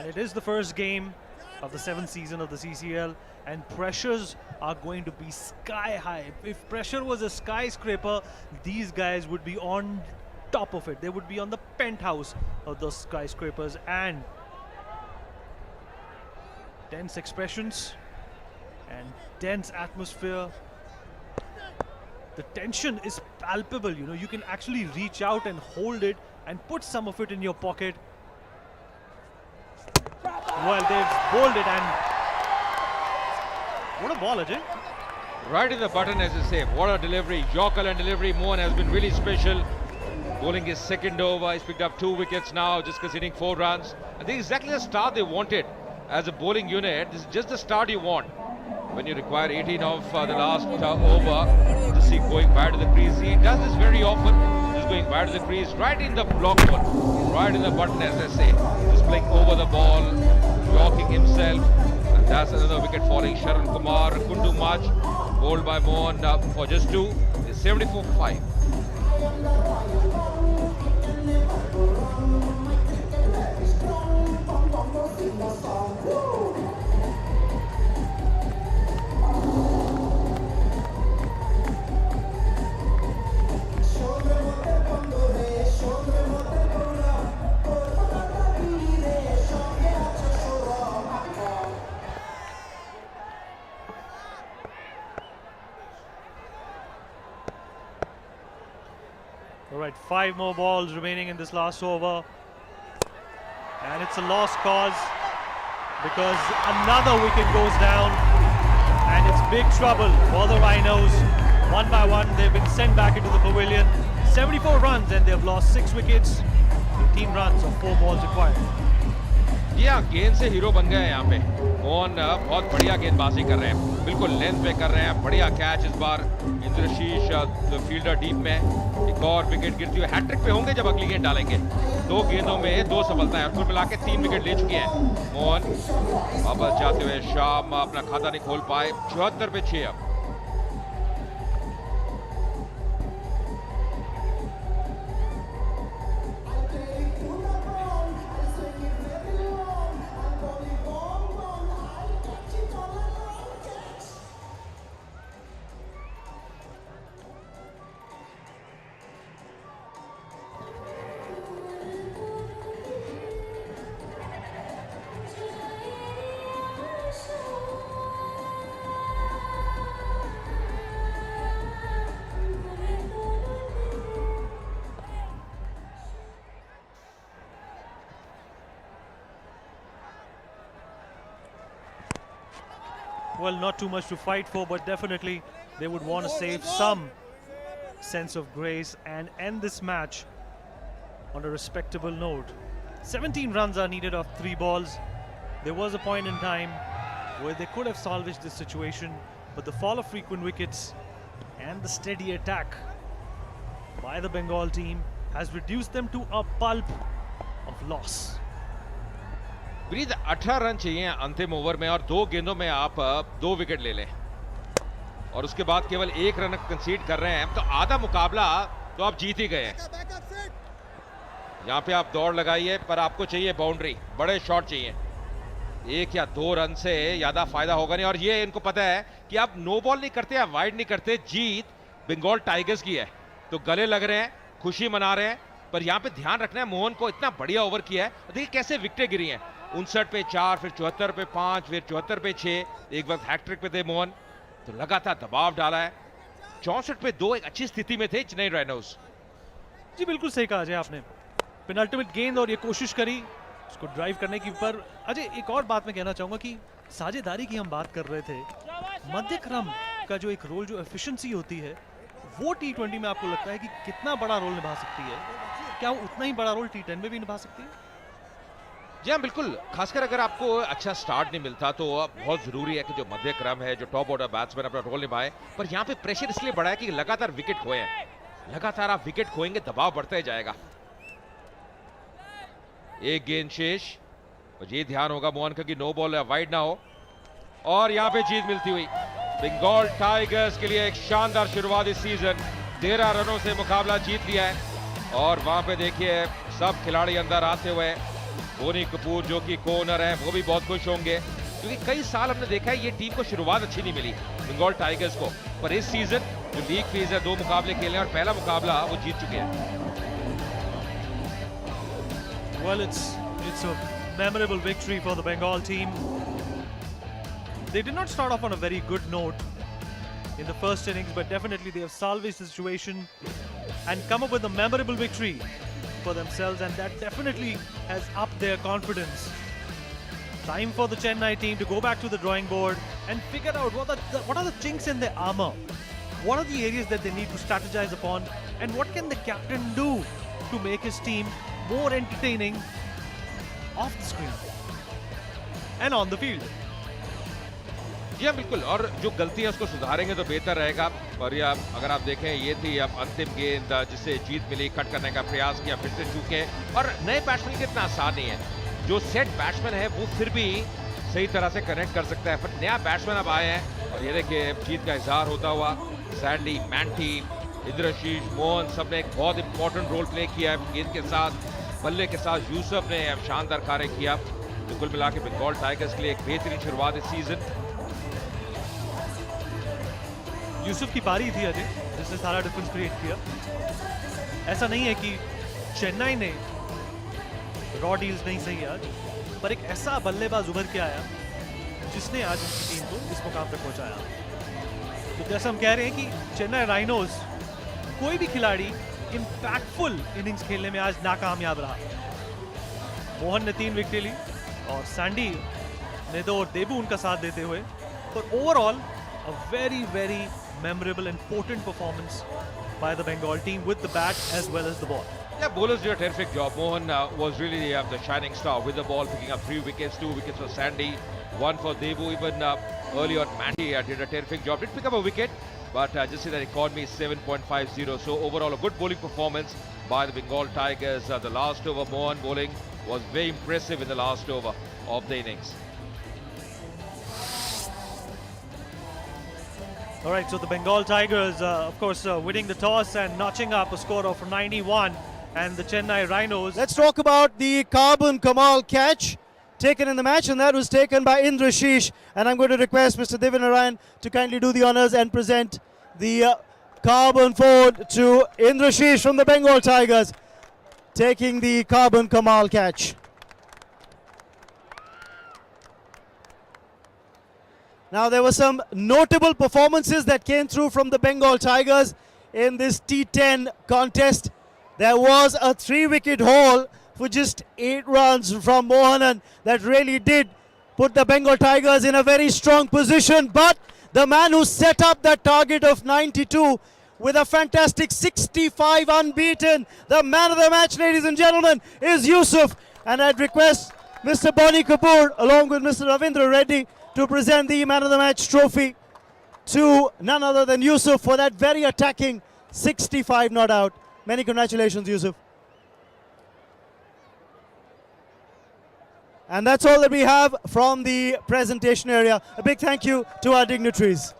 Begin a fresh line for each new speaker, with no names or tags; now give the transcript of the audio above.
And it is the first game of the 7th season of the CCL, and pressures are going to be sky high. If pressure was a skyscraper, these guys would be on top of it. They would be on the penthouse of those skyscrapers. And tense expressions and tense atmosphere. The tension is palpable, you know, you can actually reach out and hold it and put some of it in your pocket. Well, they've bowled it, and what a ball, Ajay.
Right in the button, as you say. What a delivery. Yorker and delivery. Mohan has been really special. Bowling his second over. He's picked up 2 wickets now, just conceding 4 runs. I think exactly the start they wanted as a bowling unit. This is just the start you want when you require 18 of the last over. To see going back to the crease. He does this very often. Just going back to the crease, right in the block one, right in the button, as I say. Just playing over the ball, blocking himself. And that's another wicket falling. Sharan Kumar couldn't do much. Bowled by Mohan for just 2. It's 74 for 5.
All right, 5 more balls remaining in this last over. And it's a lost cause because another wicket goes down. And it's big trouble for the Rhinos. One by one, they've been sent back into the pavilion. 74 runs and they've lost 6 wickets. 18 runs of 4 balls required.
Yeah, गेंद से hero बन गए हैं यहाँ पे। मोहन बहुत बढ़िया गेंदबाजी कर रहे हैं, बिल्कुल लेंथ पे कर रहे हैं, बढ़िया कैच इस बार। इंद्रशीष फील्डर डीप में, एक और विकेट गिरती हुई हैट्रिक पे होंगे जब अगली गेंद डालेंगे। 2 गेंदों में 2 सफलताएं, कुल मिला के 3 विकेट ले चुके हैं मोहन। वापस जाते हुए शाम अपना खाता नहीं खोल पाए। 74 पे 6 अब।
Well, not too much to fight for, but definitely they would want to save some sense of grace and end this match on a respectable note. 17 runs are needed of 3 balls. There was a point in time where they could have salvaged this situation, but the fall of frequent wickets and the steady attack by the Bengal team has reduced them to a pulp of loss.
Breathe 18 run चाहिए अंतिम over में और 2 गेंदों में आप 2 wicket ले लें और उसके बाद केवल 1 रन कंसीड कर रहे हैं तो आधा मुकाबला तो आप जीत ही गए हैं। यहां पे आप दौड़ लगाइए पर आपको चाहिए बाउंड्री, बड़े शॉट चाहिए। 1 या 2 रन से ज्यादा फायदा होगा नहीं और ये इनको पता है कि आप नो बॉल नहीं करते, आप वाइड नहीं करते, जीत बंगाल टाइगर्स की है। तो गले लग रहे हैं, खुशी मना रहे हैं, पर यहां पे ध्यान रखना है मोहन को इतना बढ़िया ओवर किया है। देखिए कैसे विकेटें गिरी हैं, 59 पे 4, फिर 74 पे 5, फिर 74 पे 6, एक वक्त हैट्रिक पे थे मोहन, तो लगातार दबाव डाला है। 64 पे 2 एक अच्छी स्थिति में थे चेन्नई राइनोस।
जी बिल्कुल सही कहा अजय आपने, पेनल्टीमेट गेंद और ये कोशिश करी उसको ड्राइव करने की। पर अजय एक और बात मैं कहना चाहूंगा कि साझेदारी की हम बात कर रहे थे, मध्य क्रम का जो एक रोल, जो एफिशिएंसी होती है, वो T20 में आपको लगता है कि कितना बड़ा रोल निभा सकती है? क्या वो उतना ही बड़ा रोल T10 में भी निभा सकती है?
जी हाँ बिल्कुल, खासकर अगर आपको अच्छा स्टार्ट नहीं मिलता तो बहुत जरूरी है कि जो मध्य क्रम है, जो टॉप ऑर्डर बैट्समैन अपना रोल निभाए। पर यहाँ पे प्रेशर इसलिए बढ़ा है कि लगातार विकेट खोए हैं, लगातार आप विकेट खोएंगे दबाव बढ़ता ही जाएगा। 1 गेंद शेष और ये ध्यान होगा मोहन का कि नो बॉल वाइड ना हो और यहाँ पे जीत मिलती हुई बंगाल टाइगर्स के लिए एक शानदार शुरुआत इस सीजन। 13 रनों से मुकाबला जीत लिया है और वहां पे देखिए सब खिलाड़ी अंदर आते हुए बोनी कपूर जो कि को-ओनर है वो भी बहुत खुश होंगे, क्योंकि कई साल हमने देखा है ये टीम को शुरुआत अच्छी नहीं मिली बंगाल टाइगर्स को, पर इस सीजन जो लीग फेज है 2 मुकाबले खेले और पहला मुकाबला वो जीत चुके हैं।
Well, it's a memorable victory for the Bengal team. They did not start off on a very good note in the first innings, but definitely they have salvaged the situation and come up with a memorable victory for themselves, and that definitely has upped their confidence. Time for the Chennai team to go back to the drawing board and figure out what are the chinks in their armor. What are the areas that they need to strategize upon, and what can the captain do to make his team more entertaining off the screen and on the field.
जी हाँ बिल्कुल, और जो गलती है उसको सुधारेंगे तो बेहतर रहेगा। और ये अगर आप देखें ये थी अब अंतिम गेंद जिससे जीत मिली, कट करने का प्रयास किया, फिर से चूके, और नए बैट्समैन के इतना आसान नहीं है। जो सेट बैट्समैन है वो फिर भी सही तरह से कनेक्ट कर सकता है, पर नया बैट्समैन अब आए हैं और ये देखिए जीत का इजहार होता हुआ सैंडी, मैंटी, इंद्रशीष, मोहन सबने एक बहुत इंपॉर्टेंट रोल प्ले किया है गेंद के साथ, बल्ले के साथ यूसुफ ने शानदार कार्य किया। तो कुल मिला के बंगाल टाइगर्स के लिए एक बेहतरीन शुरुआत इस सीजन।
यूसुफ की पारी थी अजय जिसने सारा डिफरेंस क्रिएट किया। ऐसा नहीं है कि चेन्नई ने रॉ डील्स नहीं सही आज, पर एक ऐसा बल्लेबाज उभर के आया जिसने आज उनकी टीम को इस मुकाम तक पहुंचाया। तो जैसा हम कह रहे हैं कि चेन्नई राइनोज कोई भी खिलाड़ी इंपैक्टफुल इनिंग्स खेलने में आज नाकामयाब रहा। मोहन ने 3 विकेटें ली और सैंडी ने 2 और देबू उनका साथ देते हुए, पर overall a very memorable and potent performance by the Bengal team with the bat as well as the ball.
Yeah, bowlers did a terrific job. Mohan was really the shining star with the ball, picking up 3 wickets, 2 wickets for Sandy, 1 for Devu. Even early on, Mandy did a terrific job. Did pick up a wicket, but just see that economy is 7.50. So overall, a good bowling performance by the Bengal Tigers. The last over, Mohan bowling was very impressive in the last over of the innings.
All right, so the Bengal Tigers, of course, winning the toss and notching up a score of 91, and the Chennai Rhinos.
Let's talk about the Carbon Kamal catch taken in the match, and that was taken by Indrashish. And I'm going to request Mr. Devinarayan to kindly do the honors and present the Carbon Ford to Indrashish from the Bengal Tigers, taking the Carbon Kamal catch. Now, there were some notable performances that came through from the Bengal Tigers in this T10 contest. There was a 3-wicket haul for just 8 runs from Mohanan that really did put the Bengal Tigers in a very strong position. But the man who set up that target of 92 with a fantastic 65 unbeaten, the man of the match, ladies and gentlemen, is Yusuf. And I'd request Mr. Bonnie Kapoor along with Mr. Ravindra Reddy to present the Man of the Match trophy to none other than Yusuf for that very attacking 65 not out. Many congratulations, Yusuf. And that's all that we have from the presentation area. A big thank you to our dignitaries.